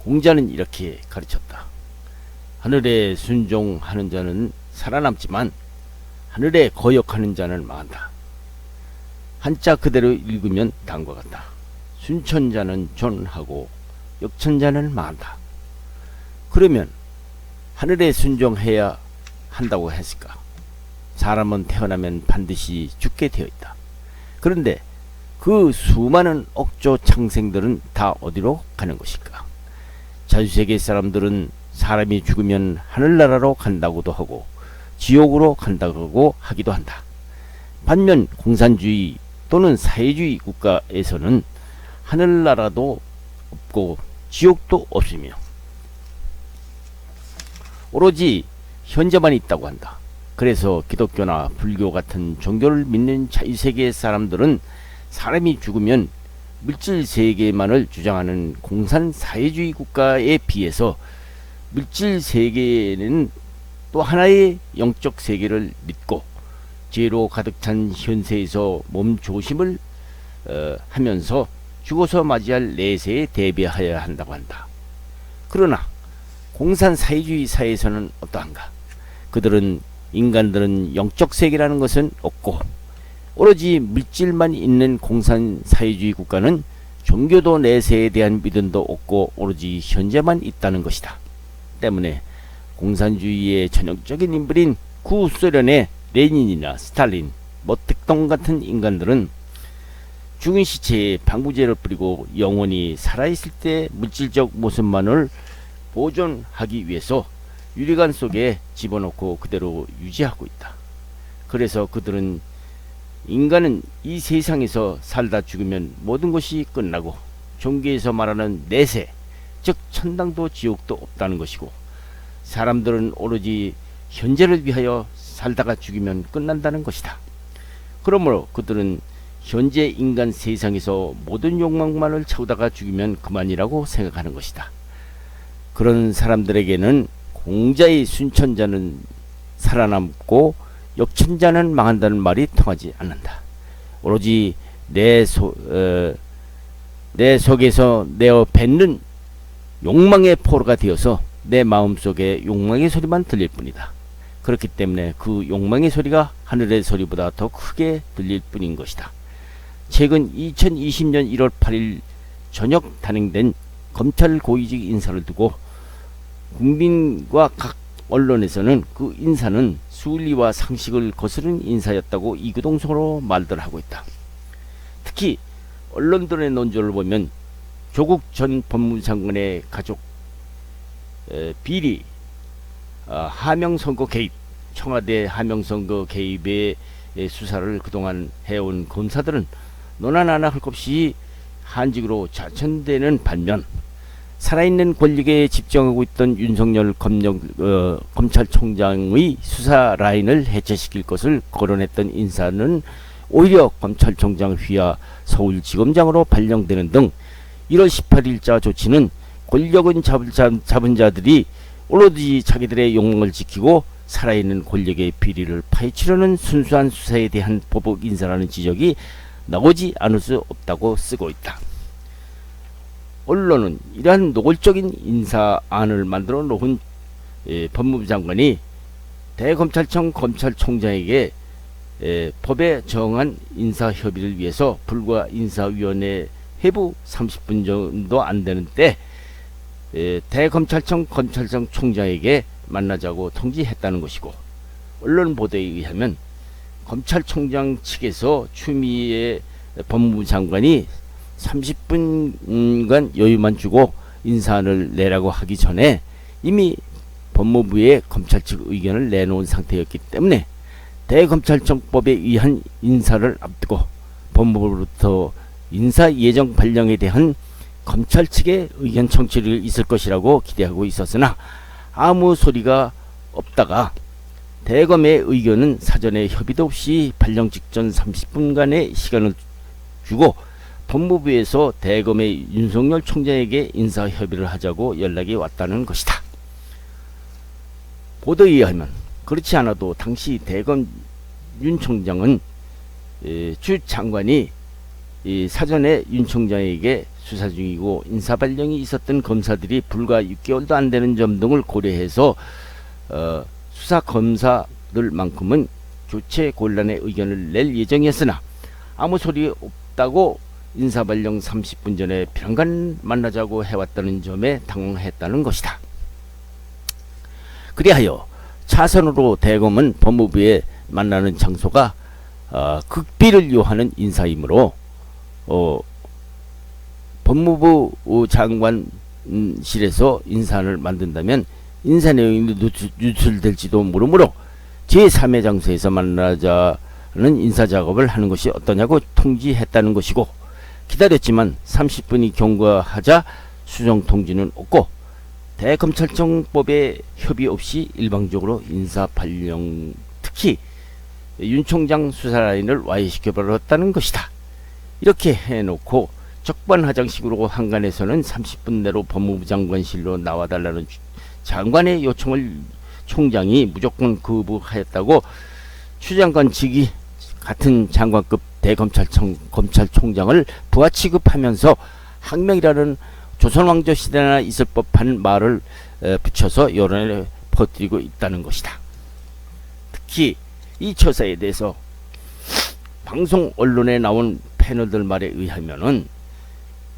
공자는 이렇게 가르쳤다. 하늘에 순종하는 자는 살아남지만 하늘에 거역하는 자는 망한다. 한자 그대로 읽으면 다음과 같다. 순천자는 존하고 역천자는 망한다. 그러면 하늘에 순종해야 한다고 했을까? 사람은 태어나면 반드시 죽게 되어 있다. 그런데 그 수많은 억조 창생들은 다 어디로 가는 것일까? 자주세계 사람들은 사람이 죽으면 하늘나라로 간다고도 하고 지옥으로 간다고 하기도 한다. 반면 공산주의 또는 사회주의 국가에서는 하늘나라도 없고 지옥도 없으며 오로지 현재만 있다고 한다. 그래서 기독교나 불교 같은 종교를 믿는 자유세계 사람들은 사람이 죽으면 물질 세계만을 주장하는 공산 사회주의 국가에 비해서 물질 세계는 또 하나의 영적 세계를 믿고 죄로 가득 찬 현세에서 몸 조심을 하면서 죽어서 맞이할 내세에 대비하여야 한다고 한다. 그러나 공산 사회주의 사회에서는 어떠한가? 그들은 인간들은 영적 세계라는 것은 없고 오로지 물질만 있는 공산 사회주의 국가는 종교도 내세에 대한 믿음도 없고 오로지 현재만 있다는 것이다. 때문에 공산주의의 전형적인 인물인 구소련의 레닌이나 스탈린, 모택동 같은 인간들은 죽은 시체에 방부제를 뿌리고 영원히 살아있을 때 물질적 모습만을 보존하기 위해서 유리관 속에 집어넣고 그대로 유지하고 있다. 그래서 그들은 인간은 이 세상에서 살다 죽으면 모든 것이 끝나고 종교에서 말하는 내세, 즉 천당도 지옥도 없다는 것이고 사람들은 오로지 현재를 위하여 살다가 죽으면 끝난다는 것이다. 그러므로 그들은 현재 인간 세상에서 모든 욕망만을 채우다가 죽으면 그만이라고 생각하는 것이다. 그런 사람들에게는 공자의 순천자는 살아남고 역천자는 망한다는 말이 통하지 않는다. 오로지 내 속에서 내어 뱉는 욕망의 포로가 되어서 내 마음속에 욕망의 소리만 들릴 뿐이다. 그렇기 때문에 그 욕망의 소리가 하늘의 소리보다 더 크게 들릴 뿐인 것이다. 최근 2020년 1월 8일 저녁 단행된 검찰 고위직 인사를 두고 국민과 각 언론에서는 그 인사는 순리와 상식을 거스른 인사였다고 이구동성으로 말들 하고 있다. 특히 언론들의 논조를 보면 조국 전 법무장관의 가족 비리, 하명선거 개입, 청와대 하명선거 개입의 수사를 그동안 해온 검사들은 논한 하나 할 것 없이 한직으로 좌천되는 반면 살아있는 권력에 집중하고 있던 윤석열 검찰총장의 수사 라인을 해체시킬 것을 거론했던 인사는 오히려 검찰총장 휘하 서울지검장으로 발령되는 등 1월 18일자 조치는 권력은 잡은 자들이 오로지 자기들의 욕망을 지키고 살아있는 권력의 비리를 파헤치려는 순수한 수사에 대한 보복 인사라는 지적이 나오지 않을 수 없다고 쓰고 있다. 언론은 이러한 노골적인 인사안을 만들어 놓은 법무부 장관이 대검찰청 검찰총장에게 법에 정한 인사협의를 위해서 불과 인사위원회 회부 30분 정도 안 되는 때 대검찰청 검찰청 총장에게 만나자고 통지했다는 것이고, 언론 보도에 의하면 검찰총장 측에서 추미애 법무부 장관이 30분간 여유만 주고 인사안을 내라고 하기 전에 이미 법무부에 검찰 측 의견을 내놓은 상태였기 때문에 대검찰청법에 의한 인사를 앞두고 법무부로부터 인사 예정 발령에 대한 검찰 측의 의견 청취를 있을 것이라고 기대하고 있었으나 아무 소리가 없다가 대검의 의견은 사전에 협의도 없이 발령 직전 30분간의 시간을 주고 법무부에서 대검의 윤석열 총장에게 인사협의를 하자고 연락이 왔다는 것이다. 보도에 의하면 그렇지 않아도 당시 대검 윤 총장은 주 장관이 사전에 윤 총장에게 수사 중이고 인사 발령이 있었던 검사들이 불과 6개월도 안 되는 점 등을 고려해서 수사 검사들만큼은 교체 곤란의 의견을 낼 예정이었으나 아무 소리 없다고 인사 발령 30분 전에 병간 만나자고 해왔다는 점에 당황했다는 것이다. 그리하여 차선으로 대검은 법무부에 만나는 장소가 극비를 요하는 인사이므로 법무부 장관실에서 인사안을 만든다면 인사 내용이 누출될지도 모르므로 제3의 장소에서 만나자는 인사작업을 하는 것이 어떠냐고 통지했다는 것이고, 기다렸지만 30분이 경과하자 수정 통지는 없고 대검찰청법에 협의 없이 일방적으로 인사 발령, 특히 윤 총장 수사 라인을 와해시켜버렸다는 것이다. 이렇게 해놓고 적반하장식으로 한간에서는 30분 내로 법무부 장관실로 나와달라는 장관의 요청을 총장이 무조건 거부하였다고 추장관 직위 같은 장관급 검찰총장을 부하 취급하면서 항명이라는 조선왕조 시대나 있을 법한 말을 붙여서 여론에 퍼뜨리고 있다는 것이다. 특히 이 처사에 대해서 방송 언론에 나온 패널들 말에 의하면은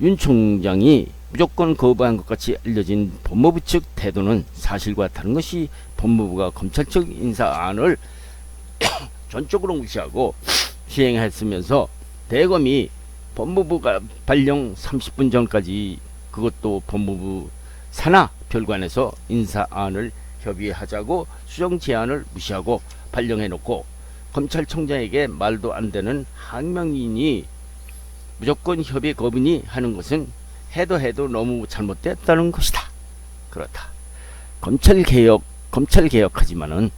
윤 총장이 무조건 거부한 것 같이 알려진 법무부 측 태도는 사실과 다른 것이 법무부가 검찰 측 인사안을 전적으로 무시하고 시행했으면서 대검이 법무부가 발령 30분 전까지 그것도 법무부 산하 별관에서 인사안을 협의하자고 수정 제안을 무시하고 발령해놓고 검찰총장에게 말도 안 되는 항명인이 무조건 협의 거부니 하는 것은 해도 너무 잘못됐다는 것이다. 그렇다. 검찰개혁하지만은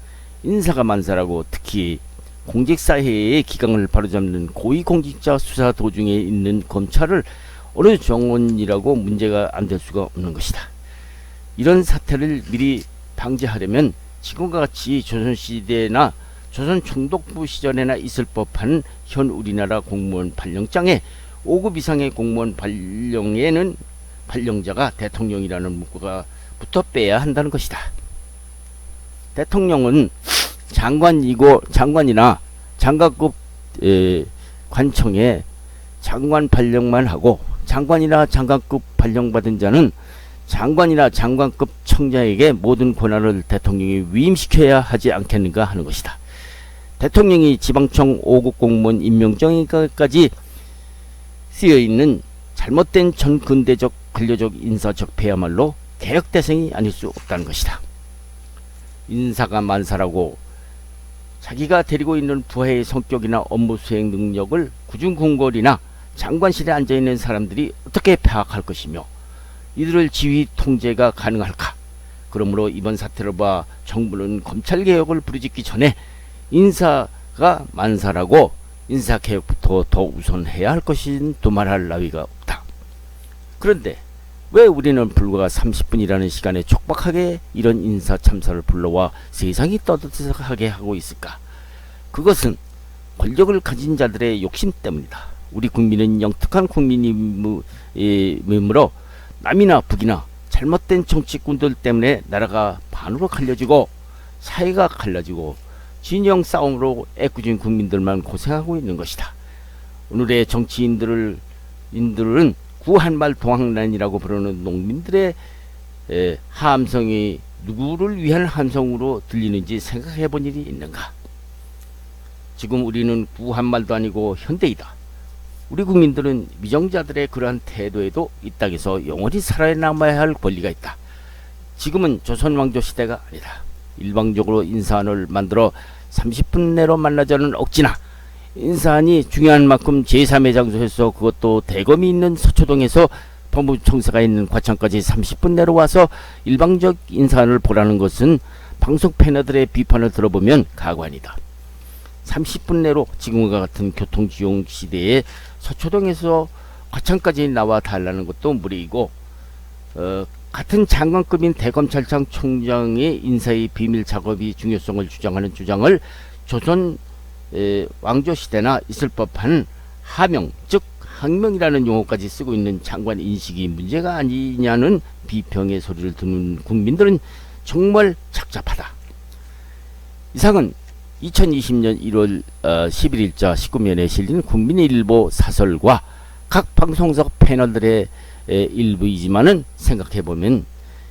인사가 만사라고, 특히 공직사회의 기강을 바로잡는 고위공직자 수사 도중에 있는 검찰을 어느 정원이라고 문제가 안 될 수가 없는 것이다. 이런 사태를 미리 방지하려면 지금과 같이 조선시대나 조선총독부 시절에나 있을 법한 현 우리나라 공무원 발령장에 5급 이상의 공무원 발령에는 발령자가 대통령이라는 문구가 붙어 빼야 한다는 것이다. 대통령은 장관이나 장관급 관청에 장관 발령만 하고, 장관이나 장관급 발령받은 자는 장관이나 장관급 청장에게 모든 권한을 대통령이 위임시켜야 하지 않겠는가 하는 것이다. 대통령이 지방청 5급 공무원 임명정의까지 쓰여있는 잘못된 전근대적 관료적 인사 적폐야말로 개혁대상이 아닐 수 없다는 것이다. 인사가 만사라고 자기가 데리고 있는 부하의 성격이나 업무 수행 능력을 구중궁궐이나 장관실에 앉아있는 사람들이 어떻게 파악할 것이며 이들을 지휘 통제가 가능할까? 그러므로 이번 사태를 봐 정부는 검찰개혁을 부르짖기 전에 인사가 만사라고 인사개혁부터 더 우선해야 할 것인 두말할 나위가 없다. 그런데 왜 우리는 불과 30분이라는 시간에 촉박하게 이런 인사 참사를 불러와 세상이 떠들썩하게 하고 있을까? 그것은 권력을 가진 자들의 욕심 때문이다. 우리 국민은 영특한 국민이므로 남이나 북이나 잘못된 정치꾼들 때문에 나라가 반으로 갈려지고 사회가 갈라지고 진영 싸움으로 애꿎은 국민들만 고생하고 있는 것이다. 오늘의 정치인들은 구한말 동학난이라고 부르는 농민들의 함성이 누구를 위한 함성으로 들리는지 생각해 본 일이 있는가? 지금 우리는 구한말도 아니고 현대이다. 우리 국민들은 미정자들의 그러한 태도에도 이 땅에서 영원히 살아남아야 할 권리가 있다. 지금은 조선왕조 시대가 아니다. 일방적으로 인사안을 만들어 30분 내로 만나자는 억지나 인사안이 중요한 만큼 제3의 장소에서, 그것도 대검이 있는 서초동에서 법무청사가 있는 과천까지 30분 내로 와서 일방적 인사안을 보라는 것은 방송 패널들의 비판을 들어보면 가관이다. 30분 내로 지금과 같은 교통지용 시대에 서초동에서 과천까지 나와 달라는 것도 무리이고, 같은 장관급인 대검찰청 총장의 인사의 비밀 작업이 중요성을 주장하는 주장을 조선 왕조 시대나 있을 법한 하명, 즉 혁명이라는 용어까지 쓰고 있는 장관 인식이 문제가 아니냐는 비평의 소리를 듣는 국민들은 정말 착잡하다. 이상은 2020년 1월 11일자 19면에 실린 국민일보 사설과 각 방송사 패널들의 일부이지만은 생각해보면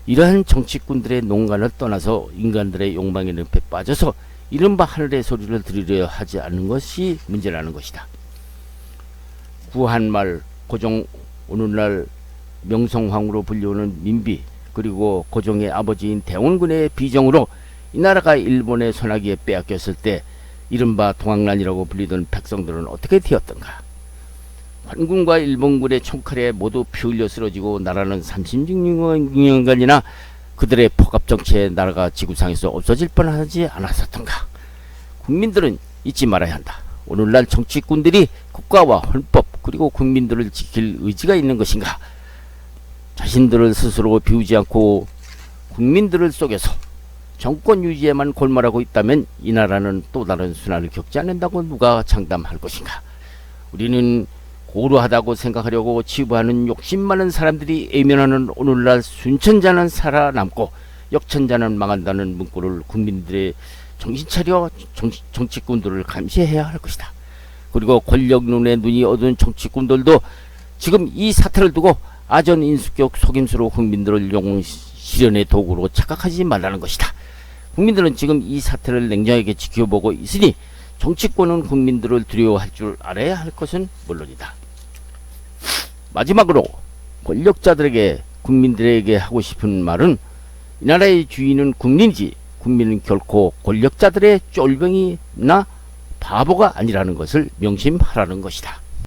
이러한 정치꾼들의 농간을 떠나서 인간들의 욕망의 늪에 빠져서 이른바 하늘의 소리를 들으려 하지 않는 것이 문제라는 것이다. 구한말 고종 오늘날 명성황후로 불리우는 민비, 그리고 고종의 아버지인 대원군의 비정으로 이 나라가 일본의 손아귀에 빼앗겼을 때 이른바 동학난이라고 불리던 백성들은 어떻게 되었던가. 관군과 일본군의 총칼에 모두 피 흘려 쓰러지고 나라는 36년간이나 그들의 폭압정치에 나라가 지구상에서 없어질 뻔하지 않았었던가. 국민들은 잊지 말아야 한다. 오늘날 정치꾼들이 국가와 헌법 그리고 국민들을 지킬 의지가 있는 것인가. 자신들을 스스로 비우지 않고 국민들을 속여서 정권 유지에만 골몰하고 있다면 이 나라는 또 다른 순환을 겪지 않는다고 누가 장담할 것인가. 우리는 고루하다고 생각하려고 치부하는 욕심 많은 사람들이 애면하는 오늘날 순천자는 살아남고 역천자는 망한다는 문구를 국민들의 정신차려 정치꾼들을 감시해야 할 것이다. 그리고 권력 눈에 눈이 어두운 정치꾼들도 지금 이 사태를 두고 아전인수격 속임수로 국민들을 영웅 실현의 도구로 착각하지 말라는 것이다. 국민들은 지금 이 사태를 냉정하게 지켜보고 있으니 정치권은 국민들을 두려워할 줄 알아야 할 것은 물론이다. 마지막으로 권력자들에게 국민들에게 하고 싶은 말은 이 나라의 주인은 국민이지 국민은 결코 권력자들의 쫄병이나 바보가 아니라는 것을 명심하라는 것이다.